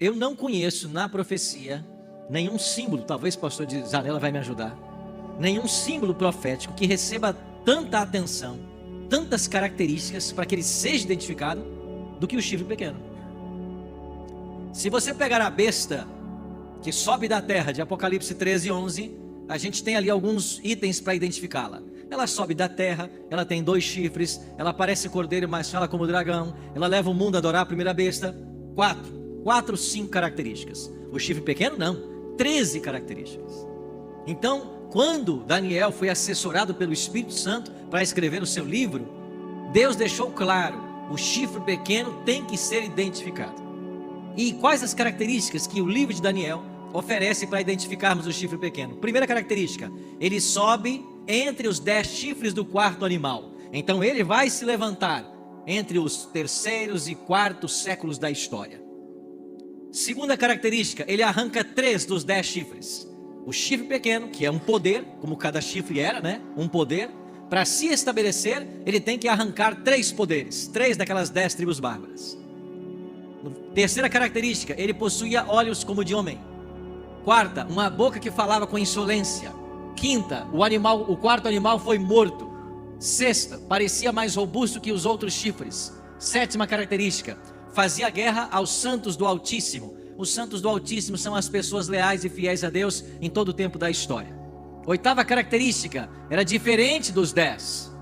Eu não conheço na profecia nenhum símbolo, talvez o pastor de Zanella vai me ajudar, nenhum símbolo profético que receba tanta atenção, tantas características para que ele seja identificado do que o chifre pequeno. Se você pegar a besta que sobe da terra, de Apocalipse 13:11, a gente tem ali alguns itens para identificá-la. Ela sobe da terra, ela tem 2 chifres, ela parece cordeiro, mas fala como dragão, ela leva o mundo a adorar a primeira besta. 5 características. O chifre pequeno não, 13 características. Então, quando Daniel foi assessorado pelo Espírito Santo para escrever o seu livro, Deus deixou claro, o chifre pequeno tem que ser identificado. E quais as características que o livro de Daniel oferece para identificarmos o chifre pequeno? Primeira característica, ele sobe entre os 10 chifres do 4º animal. Então ele vai se levantar entre os 3º e 4º séculos da história. Segunda característica, ele arranca 3 dos 10 chifres. O chifre pequeno, que é um poder, como cada chifre era, né? Um poder. Para se estabelecer, ele tem que arrancar 3 poderes, 3 daquelas 10 tribos bárbaras. Terceira característica, ele possuía olhos como de homem. Quarta, uma boca que falava com insolência. Quinta, o 4º animal foi morto. Sexta, parecia mais robusto que os outros chifres. Sétima característica, fazia guerra aos santos do Altíssimo. Os santos do Altíssimo são as pessoas leais e fiéis a Deus em todo o tempo da história. Oitava característica, era diferente dos 10.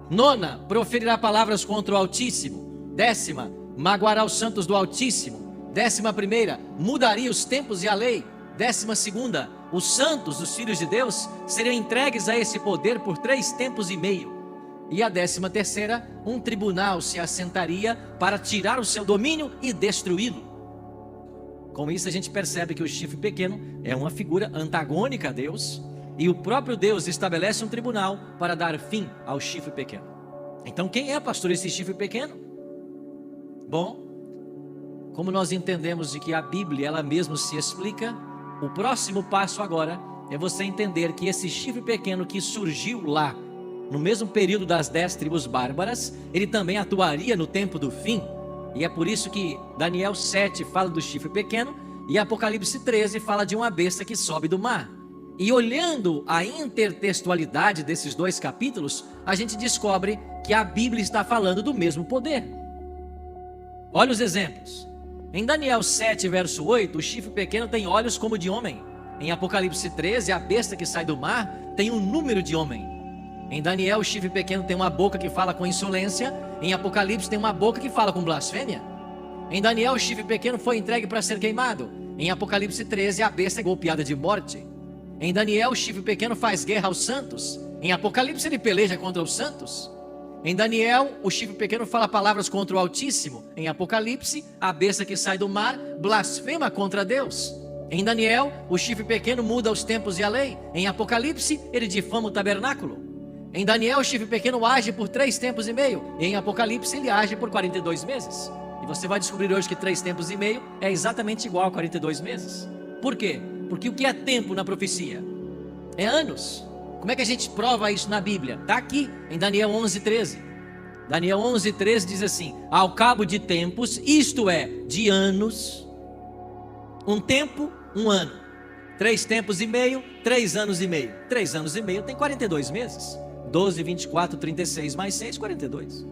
Nona, proferirá palavras contra o Altíssimo. Décima, magoará os santos do Altíssimo. 11ª, mudaria os tempos e a lei. 12ª, os santos, os filhos de Deus, seriam entregues a esse poder por 3 tempos e meio. E a 13ª, um tribunal se assentaria para tirar o seu domínio e destruí-lo. Com isso a gente percebe que o chifre pequeno é uma figura antagônica a Deus, e o próprio Deus estabelece um tribunal para dar fim ao chifre pequeno. Então quem é, pastor, esse chifre pequeno? Bom, como nós entendemos de que a Bíblia ela mesma se explica, o próximo passo agora é você entender que esse chifre pequeno que surgiu lá, no mesmo período das 10 tribos bárbaras, ele também atuaria no tempo do fim. E é por isso que Daniel 7 fala do chifre pequeno e Apocalipse 13 fala de uma besta que sobe do mar. E olhando a intertextualidade desses 2 capítulos, a gente descobre que a Bíblia está falando do mesmo poder. Olha os exemplos. Em Daniel 7, verso 8, o chifre pequeno tem olhos como de homem. Em Apocalipse 13, a besta que sai do mar tem um número de homem. Em Daniel, o chifre pequeno tem uma boca que fala com insolência. Em Apocalipse tem uma boca que fala com blasfêmia. Em Daniel, o chifre pequeno foi entregue para ser queimado. Em Apocalipse 13, a besta é golpeada de morte. Em Daniel, o chifre pequeno faz guerra aos santos. Em Apocalipse, ele peleja contra os santos. Em Daniel, o chifre pequeno fala palavras contra o Altíssimo. Em Apocalipse, a besta que sai do mar blasfema contra Deus. Em Daniel, o chifre pequeno muda os tempos e a lei. Em Apocalipse, ele difama o tabernáculo. Em Daniel, o chifre pequeno age por 3 tempos e meio. E em Apocalipse, ele age por 42 meses. E você vai descobrir hoje que 3 tempos e meio é exatamente igual a 42 meses. Por quê? Porque o que é tempo na profecia? É anos. Como é que a gente prova isso na Bíblia? Está aqui em Daniel 11:13. Daniel 11:13 diz assim: ao cabo de tempos, isto é, de anos, um tempo, um ano. 3 tempos e meio, 3 anos e meio. 3 anos e meio tem 42 meses. 12, 24, 36 mais 6, 42.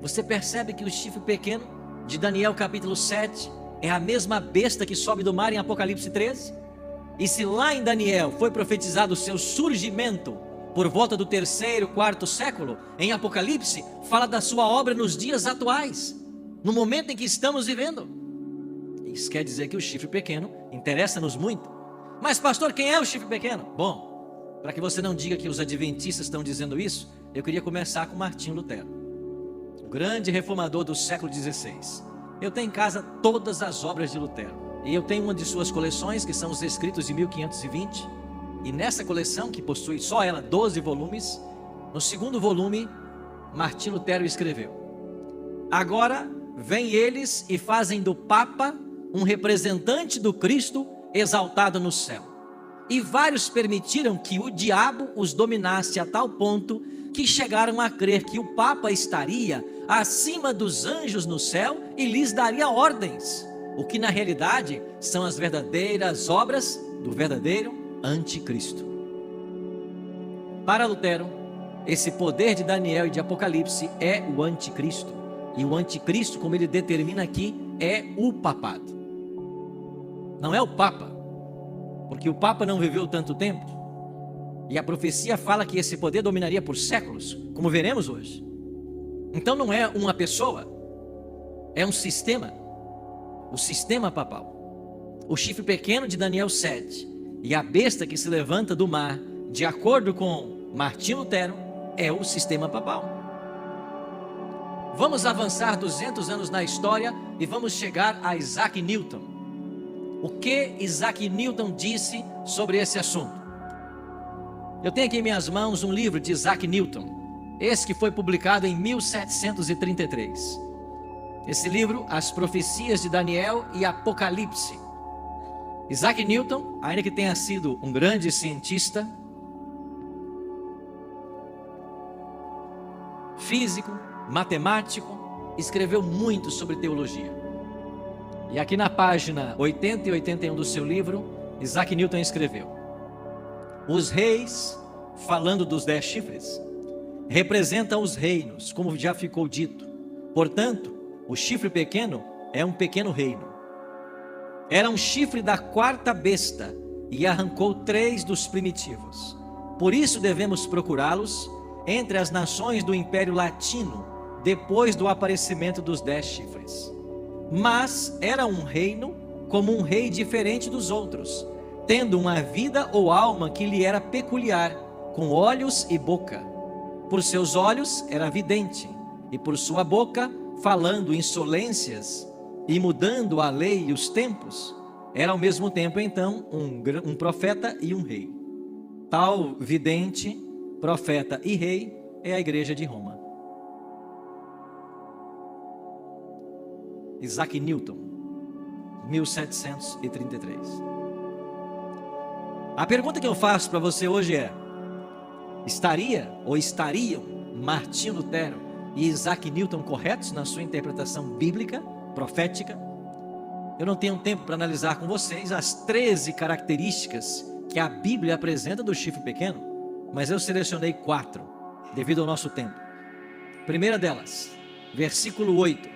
Você percebe que o chifre pequeno de Daniel capítulo 7 é a mesma besta que sobe do mar em Apocalipse 13? E se lá em Daniel foi profetizado o seu surgimento por volta do 3º, 4º século, em Apocalipse fala da sua obra nos dias atuais, no momento em que estamos vivendo. Isso quer dizer que o chifre pequeno interessa-nos muito. Mas pastor, quem é o chifre pequeno? Bom, para que você não diga que os adventistas estão dizendo isso, eu queria começar com Martinho Lutero, o grande reformador do século XVI. Eu tenho em casa todas as obras de Lutero. E eu tenho uma de suas coleções, que são os escritos de 1520. E nessa coleção, que possui só ela 12 volumes, no 2º volume, Martinho Lutero escreveu: agora vêm eles e fazem do Papa um representante do Cristo exaltado no céu. E vários permitiram que o diabo os dominasse a tal ponto que chegaram a crer que o Papa estaria acima dos anjos no céu e lhes daria ordens, o que na realidade são as verdadeiras obras do verdadeiro anticristo. Para Lutero, esse poder de Daniel e de Apocalipse é o anticristo. E o anticristo, como ele determina aqui, é o papado. Não é o Papa, porque o Papa não viveu tanto tempo. E a profecia fala que esse poder dominaria por séculos, como veremos hoje. Então não é uma pessoa, é um sistema. O sistema papal. O chifre pequeno de Daniel 7 e a besta que se levanta do mar, de acordo com Martinho Lutero, é o sistema papal. Vamos avançar 200 anos na história e vamos chegar a Isaac Newton. O que Isaac Newton disse sobre esse assunto? Eu tenho aqui em minhas mãos um livro de Isaac Newton, esse que foi publicado em 1733. Esse livro, As Profecias de Daniel e Apocalipse. Isaac Newton, ainda que tenha sido um grande cientista, físico, matemático, escreveu muito sobre teologia. E aqui na página 80 e 81 do seu livro, Isaac Newton escreveu: os reis, falando dos 10 chifres, representam os reinos, como já ficou dito. Portanto, o chifre pequeno é um pequeno reino. Era um chifre da quarta besta e arrancou 3 dos primitivos. Por isso devemos procurá-los entre as nações do Império Latino, depois do aparecimento dos 10 chifres. Mas era um reino como um rei diferente dos outros, tendo uma vida ou alma que lhe era peculiar, com olhos e boca. Por seus olhos era vidente, e por sua boca, falando insolências e mudando a lei e os tempos, era ao mesmo tempo então um profeta e um rei. Tal vidente, profeta e rei é a igreja de Roma. Isaac Newton, 1733. A pergunta que eu faço para você hoje é: estaria ou estariam Martinho Lutero e Isaac Newton corretos na sua interpretação bíblica, profética? Eu não tenho tempo para analisar com vocês as 13 características que a Bíblia apresenta do chifre pequeno, mas eu selecionei 4, devido ao nosso tempo. Primeira delas, versículo 8,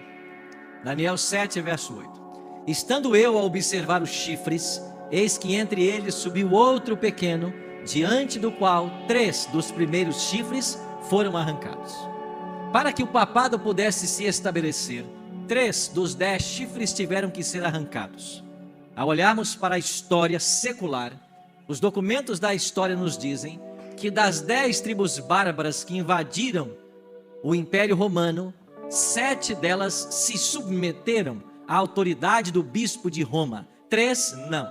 Daniel 7, verso 8. Estando eu a observar os chifres, eis que entre eles subiu outro pequeno, diante do qual 3 dos primeiros chifres foram arrancados. Para que o papado pudesse se estabelecer, 3 dos 10 chifres tiveram que ser arrancados. Ao olharmos para a história secular, os documentos da história nos dizem que das 10 tribos bárbaras que invadiram o Império Romano, 7 delas se submeteram à autoridade do bispo de Roma, 3 não.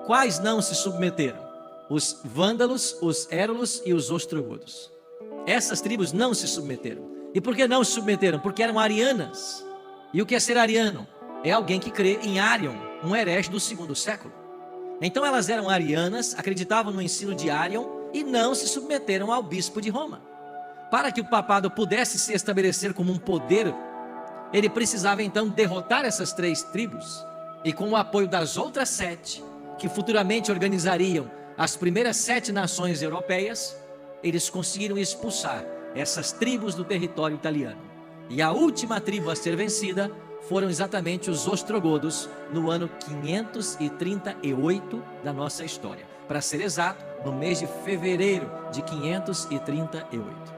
Quais não se submeteram? Os vândalos, os érulos e os ostrogodos. Essas tribos não se submeteram. E por que não se submeteram? Porque eram arianas. E o que é ser ariano? É alguém que crê em Arion, um herege do 2º século. Então elas eram arianas, acreditavam no ensino de Arion e não se submeteram ao bispo de Roma. Para que o papado pudesse se estabelecer como um poder, ele precisava então derrotar essas 3 tribos. E com o apoio das outras 7, que futuramente organizariam as primeiras 7 nações europeias, eles conseguiram expulsar essas tribos do território italiano. E a última tribo a ser vencida foram exatamente os ostrogodos no ano 538 da nossa história. Para ser exato, no mês de fevereiro de 538.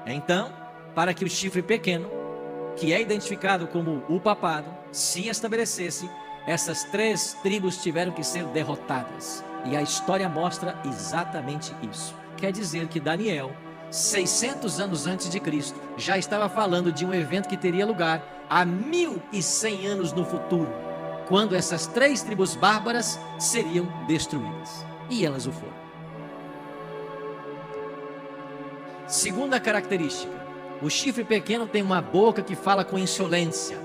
Então, para que o chifre pequeno, que é identificado como o papado, se estabelecesse, essas 3 tribos tiveram que ser derrotadas. E a história mostra exatamente isso. Quer dizer que Daniel, 600 anos antes de Cristo, já estava falando de um evento que teria lugar há 1100 anos no futuro, quando essas 3 tribos bárbaras seriam destruídas. E elas o foram. Segunda característica: o chifre pequeno tem uma boca que fala com insolência.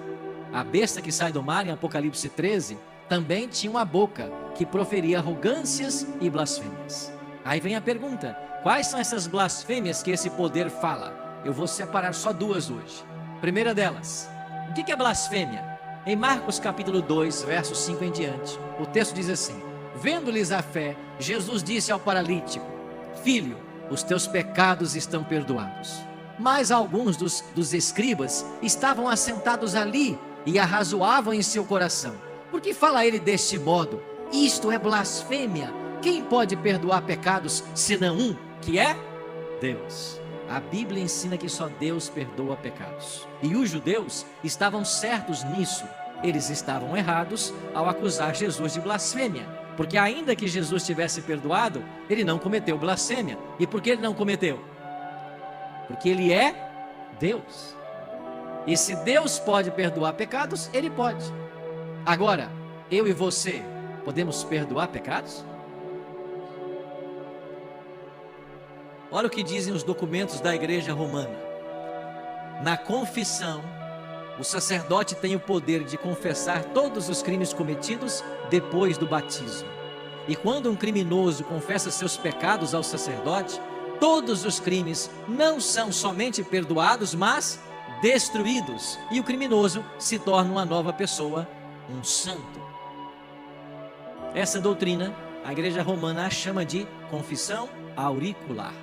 A besta que sai do mar, em Apocalipse 13, também tinha uma boca que proferia arrogâncias e blasfêmias. Aí vem a pergunta: quais são essas blasfêmias que esse poder fala? Eu vou separar só duas hoje. Primeira delas, o que é blasfêmia? Em Marcos capítulo 2, verso 5 em diante, o texto diz assim: vendo-lhes a fé, Jesus disse ao paralítico: filho, os teus pecados estão perdoados. Mas alguns dos escribas estavam assentados ali e arrazoavam em seu coração: por que fala ele deste modo? Isto é blasfêmia. Quem pode perdoar pecados senão um, que é Deus? A Bíblia ensina que só Deus perdoa pecados. E os judeus estavam certos nisso. Eles estavam errados ao acusar Jesus de blasfêmia, porque ainda que Jesus tivesse perdoado, ele não cometeu blasfêmia. E por que ele não cometeu? Porque ele é Deus. E se Deus pode perdoar pecados, ele pode. Agora, eu e você podemos perdoar pecados? Olha o que dizem os documentos da Igreja Romana. Na confissão, o sacerdote tem o poder de confessar todos os crimes cometidos depois do batismo. E quando um criminoso confessa seus pecados ao sacerdote, todos os crimes não são somente perdoados, mas destruídos. E o criminoso se torna uma nova pessoa, um santo. Essa doutrina, a Igreja Romana a chama de confissão auricular.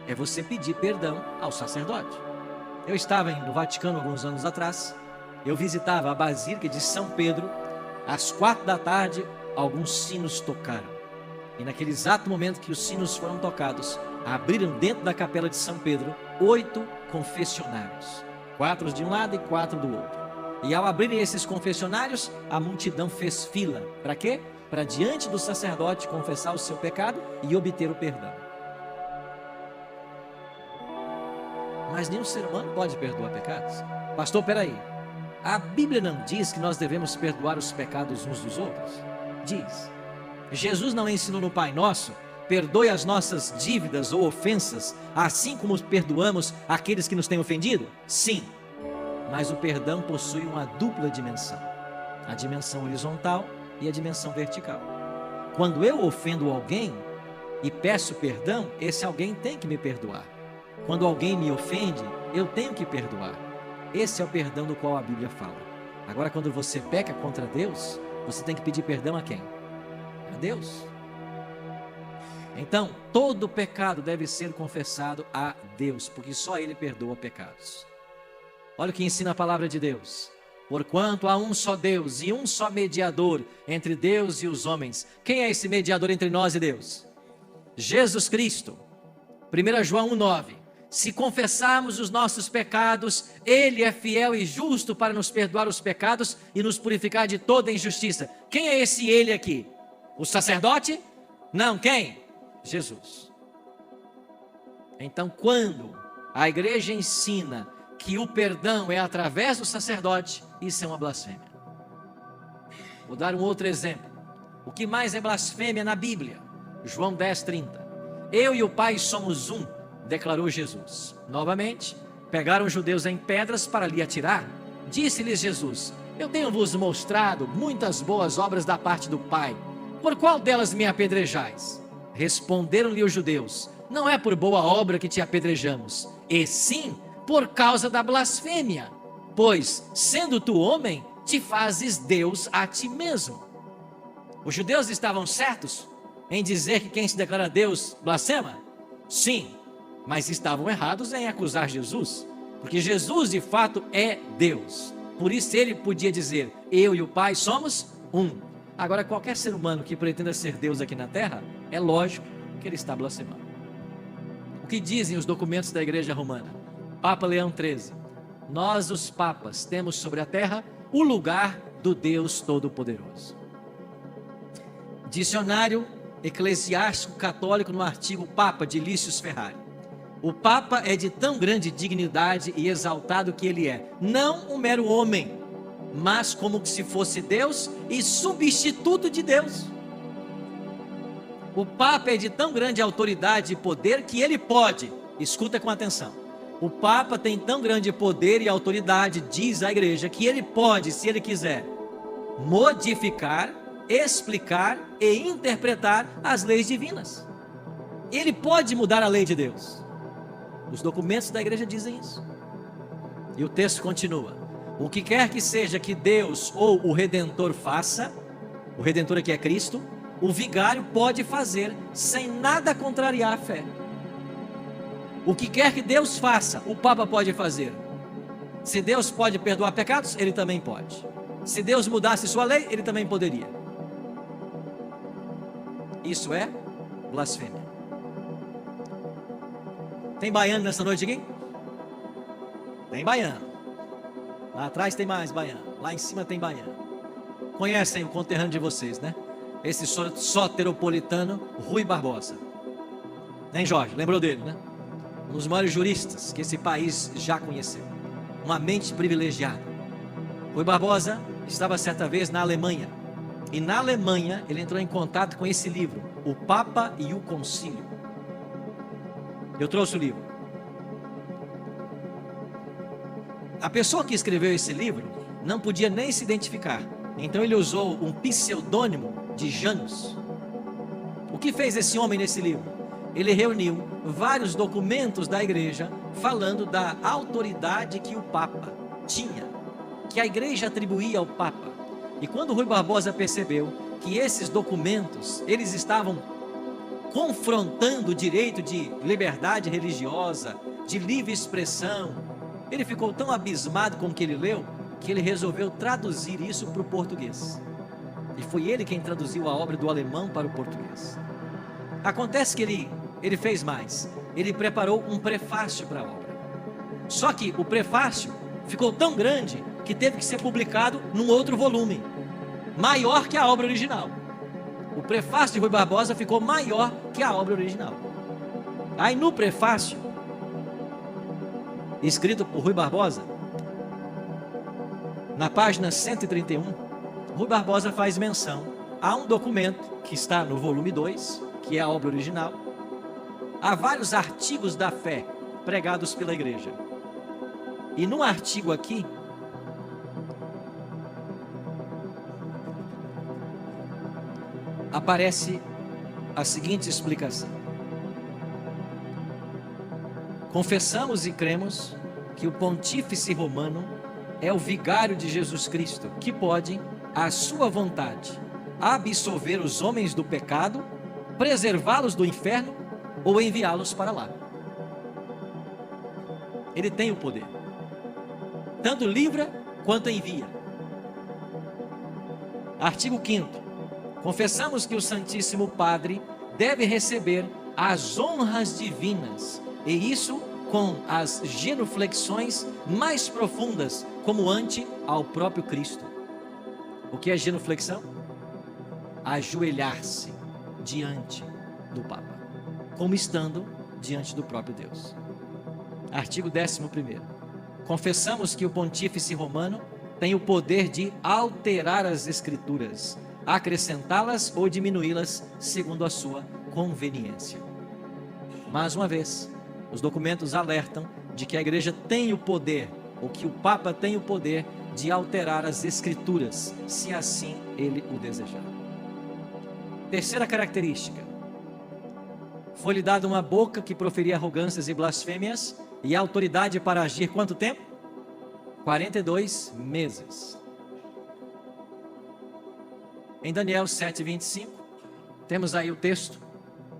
É você pedir perdão ao sacerdote. Eu estava no Vaticano alguns anos atrás. Eu visitava a Basílica de São Pedro. Às 4 da tarde, alguns sinos tocaram. E naquele exato momento que os sinos foram tocados, abriram dentro da capela de São Pedro 8 confessionários. 4 de um lado e 4 do outro. E ao abrirem esses confessionários, a multidão fez fila. Para quê? Para diante do sacerdote confessar o seu pecado e obter o perdão. Mas nenhum ser humano pode perdoar pecados. Pastor, peraí. A Bíblia não diz que nós devemos perdoar os pecados uns dos outros? Diz. Jesus não ensinou no Pai Nosso: perdoe as nossas dívidas ou ofensas, assim como perdoamos aqueles que nos têm ofendido? Sim. Mas o perdão possui uma dupla dimensão: a dimensão horizontal e a dimensão vertical. Quando eu ofendo alguém e peço perdão, esse alguém tem que me perdoar. Quando alguém me ofende, eu tenho que perdoar. Esse é o perdão do qual a Bíblia fala. Agora, quando você peca contra Deus, você tem que pedir perdão a quem? A Deus. Então, todo pecado deve ser confessado a Deus, porque só Ele perdoa pecados. Olha o que ensina a palavra de Deus: porquanto há um só Deus e um só mediador entre Deus e os homens. Quem é esse mediador entre nós e Deus? Jesus Cristo. 1 João 1,9: se confessarmos os nossos pecados, Ele é fiel e justo para nos perdoar os pecados e nos purificar de toda injustiça. Quem é esse Ele aqui? O sacerdote? Não, quem? Jesus. Então, quando a igreja ensina que o perdão é através do sacerdote, isso é uma blasfêmia. Vou dar um outro exemplo. O que mais é blasfêmia na Bíblia? João 10,30. Eu e o Pai somos um, declarou Jesus. Novamente, pegaram os judeus em pedras para lhe atirar. Disse-lhes Jesus: eu tenho-vos mostrado muitas boas obras da parte do Pai. Por qual delas me apedrejais? Responderam-lhe os judeus: não é por boa obra que te apedrejamos, e sim por causa da blasfêmia. Pois, sendo tu homem, te fazes Deus a ti mesmo. Os judeus estavam certos em dizer que quem se declara Deus blasfema? Sim, mas estavam errados em acusar Jesus, porque Jesus de fato é Deus. Por isso ele podia dizer: eu e o Pai somos um. Agora, qualquer ser humano que pretenda ser Deus aqui na terra, é lógico que ele está blasfemando. O que dizem os documentos da Igreja Romana? Papa Leão XIII: nós os papas temos sobre a terra o lugar do Deus Todo-Poderoso. Dicionário Eclesiástico Católico, no artigo Papa de Lícius Ferrari: o Papa é de tão grande dignidade e exaltado que ele é, não um mero homem, mas como se fosse Deus e substituto de Deus. O Papa é de tão grande autoridade e poder que ele pode, escuta com atenção, o Papa tem tão grande poder e autoridade, diz a igreja, que ele pode, se ele quiser, modificar explicar e interpretar as leis divinas. Ele pode mudar a lei de Deus. Os documentos da igreja dizem isso. E o texto continua: o que quer que seja que Deus ou o Redentor faça, o Redentor aqui é Cristo, o vigário pode fazer sem nada contrariar a fé. O que quer que Deus faça, o Papa pode fazer. Se Deus pode perdoar pecados, ele também pode. Se Deus mudasse sua lei, ele também poderia. Isso é blasfêmia. Tem baiano nessa noite aqui? Tem baiano. Lá atrás tem mais baiano. Lá em cima tem baiano. Conhecem o conterrâneo de vocês, né? Esse soteropolitano Rui Barbosa. Nem Jorge, lembrou dele, né? Um dos maiores juristas que esse país já conheceu. Uma mente privilegiada. Rui Barbosa estava certa vez na Alemanha. E na Alemanha ele entrou em contato com esse livro, O Papa e o Concílio. Eu trouxe o livro. A pessoa que escreveu esse livro não podia nem se identificar. Então ele usou um pseudônimo de Janus. O que fez esse homem nesse livro? Ele reuniu vários documentos da igreja falando da autoridade que o Papa tinha, que a igreja atribuía ao Papa. E quando Rui Barbosa percebeu que esses documentos, eles estavam confrontando o direito de liberdade religiosa, de livre expressão, ele ficou tão abismado com o que ele leu, que ele resolveu traduzir isso para o português. E foi ele quem traduziu a obra do alemão para o português. Acontece que ele fez mais. Ele preparou um prefácio para a obra. Só que o prefácio ficou tão grande que teve que ser publicado num outro volume, maior que a obra original. O prefácio de Rui Barbosa ficou maior que a obra original. Aí no prefácio, escrito por Rui Barbosa, na página 131, Rui Barbosa faz menção a um documento que está no volume 2, que é a obra original, há vários artigos da fé pregados pela igreja. E num artigo aqui, aparece a seguinte explicação: confessamos e cremos que o pontífice romano é o vigário de Jesus Cristo, que pode, à sua vontade, absolver os homens do pecado, preservá-los do inferno ou enviá-los para lá. Ele tem o poder, tanto livra quanto envia. Artigo 5º: confessamos que o Santíssimo Padre deve receber as honras divinas, e isso com as genuflexões mais profundas, como ante ao próprio Cristo. O que é genuflexão? Ajoelhar-se diante do Papa, como estando diante do próprio Deus. Artigo 11º: confessamos que o pontífice romano tem o poder de alterar as escrituras, acrescentá-las ou diminuí-las segundo a sua conveniência. Mais uma vez, os documentos alertam de que a igreja tem o poder, ou que o Papa tem o poder de alterar as escrituras, se assim ele o desejar. Terceira característica: foi-lhe dada uma boca que proferia arrogâncias e blasfêmias, e autoridade para agir quanto tempo? 42 meses. Em Daniel 7:25, temos aí o texto: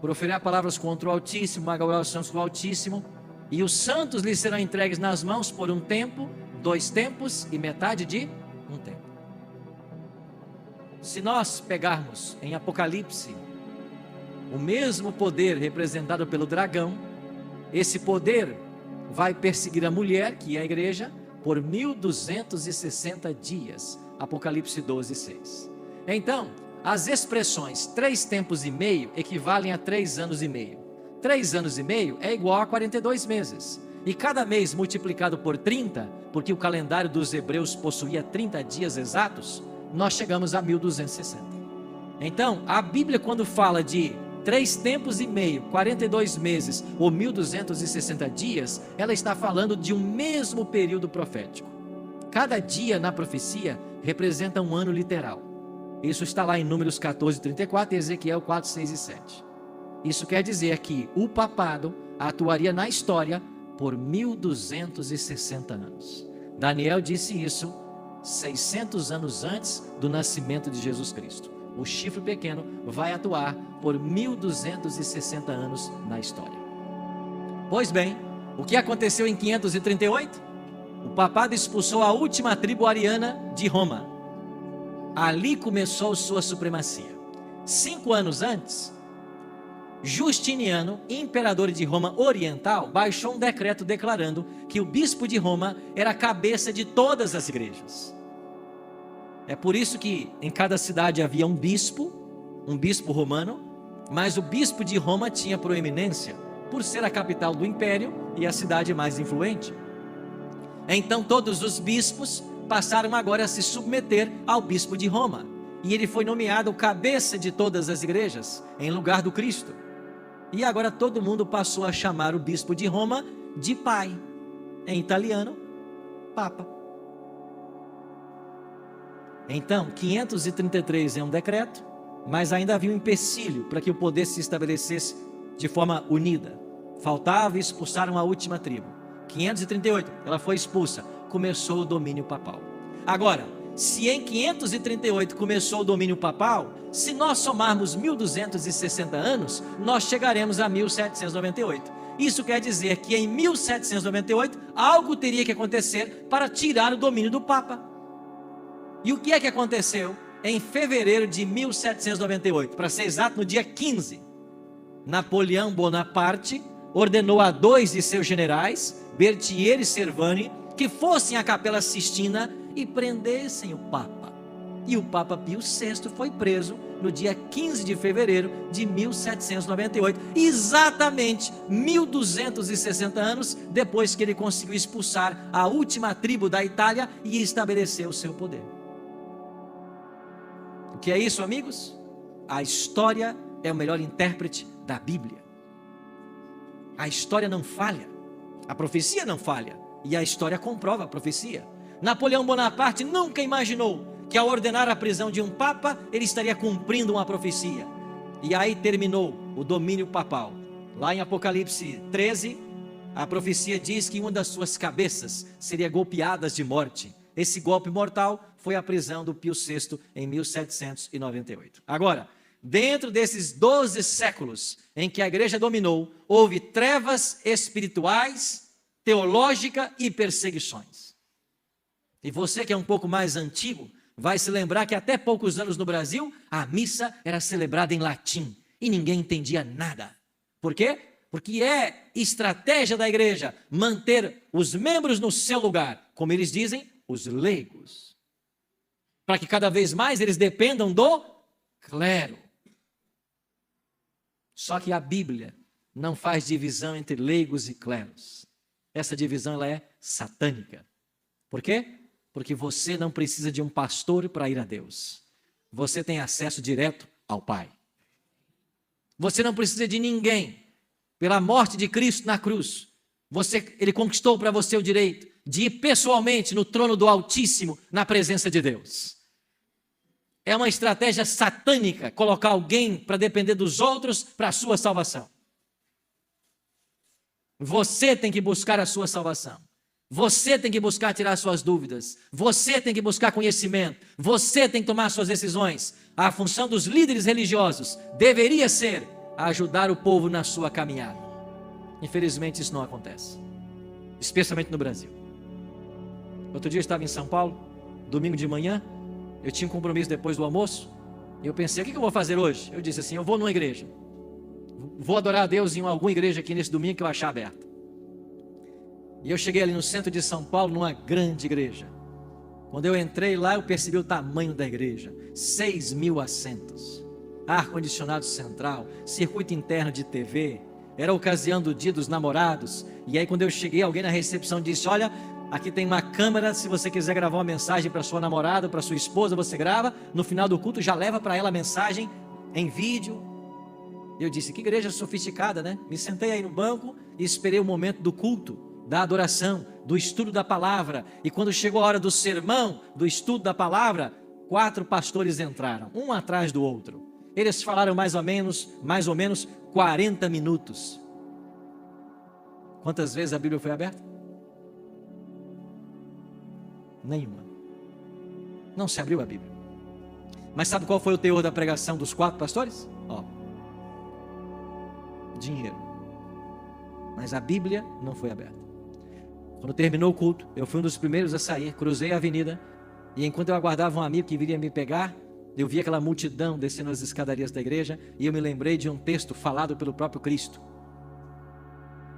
proferirá palavras contra o Altíssimo, magaulações com o Altíssimo, e os santos lhes serão entregues nas mãos por um tempo, 2 tempos e metade de um tempo. Se nós pegarmos em Apocalipse o mesmo poder representado pelo dragão, esse poder vai perseguir a mulher, que é a igreja, por 1260 dias. Apocalipse 12:6. Então, as expressões 3 tempos e meio equivalem a 3 anos e meio. 3 anos e meio é igual a 42 meses. E cada mês multiplicado por 30, porque o calendário dos hebreus possuía 30 dias exatos, nós chegamos a 1260. Então, a Bíblia, quando fala de 3 tempos e meio, 42 meses ou 1260 dias, ela está falando de um mesmo período profético. Cada dia na profecia representa um ano literal. Isso está lá em Números 14, 34 e Ezequiel 4, 6 e 7. Isso quer dizer que o papado atuaria na história por 1260 anos. Daniel disse isso 600 anos antes do nascimento de Jesus Cristo. O chifre pequeno vai atuar por 1260 anos na história. Pois bem, o que aconteceu em 538? O papado expulsou a última tribo ariana de Roma. Ali começou sua supremacia. 5 anos antes, Justiniano, imperador de Roma Oriental, baixou um decreto declarando que o bispo de Roma era a cabeça de todas as igrejas. É por isso que em cada cidade havia um bispo romano, mas o bispo de Roma tinha proeminência, por ser a capital do império e a cidade mais influente. Então todos os bispos passaram agora a se submeter ao bispo de Roma, e ele foi nomeado cabeça de todas as igrejas, em lugar do Cristo. E agora todo mundo passou a chamar o bispo de Roma de pai, em italiano, papa. Então, 533 é um decreto, mas ainda havia um empecilho para que o poder se estabelecesse de forma unida. Faltava expulsar uma última tribo. 538, ela foi expulsa, começou o domínio papal. Agora, se em 538 começou o domínio papal, se nós somarmos 1260 anos, nós chegaremos a 1798. Isso quer dizer que em 1798, algo teria que acontecer para tirar o domínio do Papa. E o que é que aconteceu em fevereiro de 1798? Para ser exato, no dia 15, Napoleão Bonaparte ordenou a 2 de seus generais, Berthier e Servani, que fossem à Capela Sistina e prendessem o Papa. E o Papa Pio VI foi preso no dia 15 de fevereiro de 1798, exatamente 1260 anos depois que ele conseguiu expulsar a última tribo da Itália e estabelecer o seu poder. O que é isso, amigos? A história é o melhor intérprete da Bíblia. A história não falha, a profecia não falha, e a história comprova a profecia. Napoleão Bonaparte nunca imaginou que ao ordenar a prisão de um papa, ele estaria cumprindo uma profecia. E aí terminou o domínio papal. Lá em Apocalipse 13, a profecia diz que uma das suas cabeças seria golpeada de morte. Esse golpe mortal foi a prisão do Pio VI em 1798. Agora, dentro desses 12 séculos em que a igreja dominou, houve trevas espirituais, teológica e perseguições. E você que é um pouco mais antigo, vai se lembrar que até poucos anos no Brasil, a missa era celebrada em latim e ninguém entendia nada. Por quê? Porque é estratégia da igreja manter os membros no seu lugar, como eles dizem, os leigos, para que cada vez mais eles dependam do clero. Só que a Bíblia não faz divisão entre leigos e cleros. Essa divisão ela é satânica. Por quê? Porque você não precisa de um pastor para ir a Deus. Você tem acesso direto ao Pai. Você não precisa de ninguém. Pela morte de Cristo na cruz, Ele conquistou para você o direito de ir pessoalmente no trono do Altíssimo, na presença de Deus. É uma estratégia satânica colocar alguém para depender dos outros para a sua salvação. Você tem que buscar a sua salvação. Você tem que buscar tirar suas dúvidas. Você tem que buscar conhecimento. Você tem que tomar suas decisões. A função dos líderes religiosos deveria ser ajudar o povo na sua caminhada. Infelizmente isso não acontece, especialmente no Brasil. Outro dia eu estava em São Paulo, domingo de manhã, eu tinha um compromisso depois do almoço, e eu pensei, o que eu vou fazer hoje? Eu disse assim, eu vou numa igreja, vou adorar a Deus em alguma igreja aqui nesse domingo que eu achar aberta. E eu cheguei ali no centro de São Paulo, numa grande igreja. Quando eu entrei lá, eu percebi o tamanho da igreja, 6.000 assentos, ar-condicionado central, circuito interno de TV, era a ocasião do dia dos namorados, e aí quando eu cheguei, alguém na recepção disse, olha, aqui tem uma câmera, se você quiser gravar uma mensagem para sua namorada, para sua esposa, você grava, no final do culto já leva para ela a mensagem em vídeo. Eu disse, que igreja sofisticada, né? Me sentei aí no banco e esperei o momento do culto, da adoração, do estudo da palavra, e quando chegou a hora do sermão, do estudo da palavra, 4 pastores entraram, um atrás do outro. Eles falaram mais ou menos 40 minutos. Quantas vezes a Bíblia foi aberta? Nenhuma. Não se abriu a Bíblia. Mas sabe qual foi o teor da pregação dos 4 pastores? Dinheiro. Mas a Bíblia não foi aberta. Quando terminou o culto, eu fui um dos primeiros a sair, cruzei a avenida, e enquanto eu aguardava um amigo que viria me pegar, eu vi aquela multidão descendo as escadarias da igreja, e eu me lembrei de um texto falado pelo próprio Cristo: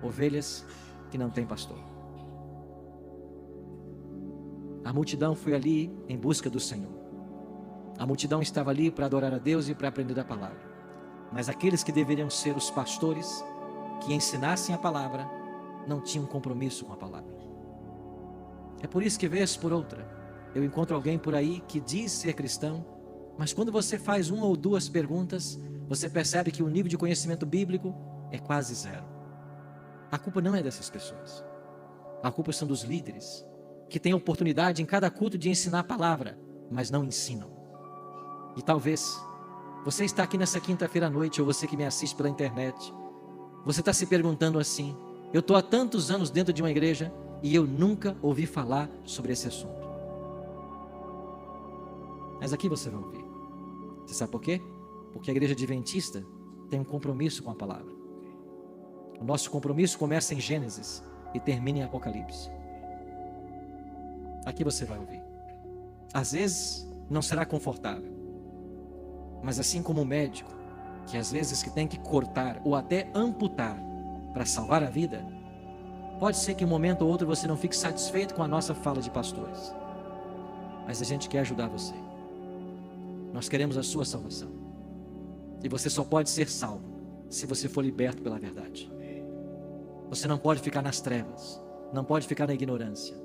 ovelhas que não têm pastor. A multidão foi ali em busca do Senhor. A multidão estava ali para adorar a Deus e para aprender a palavra. Mas aqueles que deveriam ser os pastores, que ensinassem a palavra, não tinham compromisso com a palavra. É por isso que, vez por outra, eu encontro alguém por aí que diz ser cristão, mas quando você faz 1 ou 2 perguntas, você percebe que o nível de conhecimento bíblico é quase zero. A culpa não é dessas pessoas. A culpa são dos líderes, que têm a oportunidade em cada culto de ensinar a palavra, mas não ensinam. E talvez você está aqui nessa quinta-feira à noite, ou você que me assiste pela internet, você está se perguntando assim: eu estou há tantos anos dentro de uma igreja e eu nunca ouvi falar sobre esse assunto. Mas aqui você vai ouvir. Você sabe por quê? Porque a igreja adventista tem um compromisso com a palavra. O nosso compromisso começa em Gênesis e termina em Apocalipse. Aqui você vai ouvir. Às vezes não será confortável, mas assim como o médico, que às vezes que tem que cortar ou até amputar para salvar a vida, pode ser que um momento ou outro você não fique satisfeito com a nossa fala de pastores, mas a gente quer ajudar você. Nós queremos a sua salvação, e você só pode ser salvo se você for liberto pela verdade. Você não pode ficar nas trevas, não pode ficar na ignorância.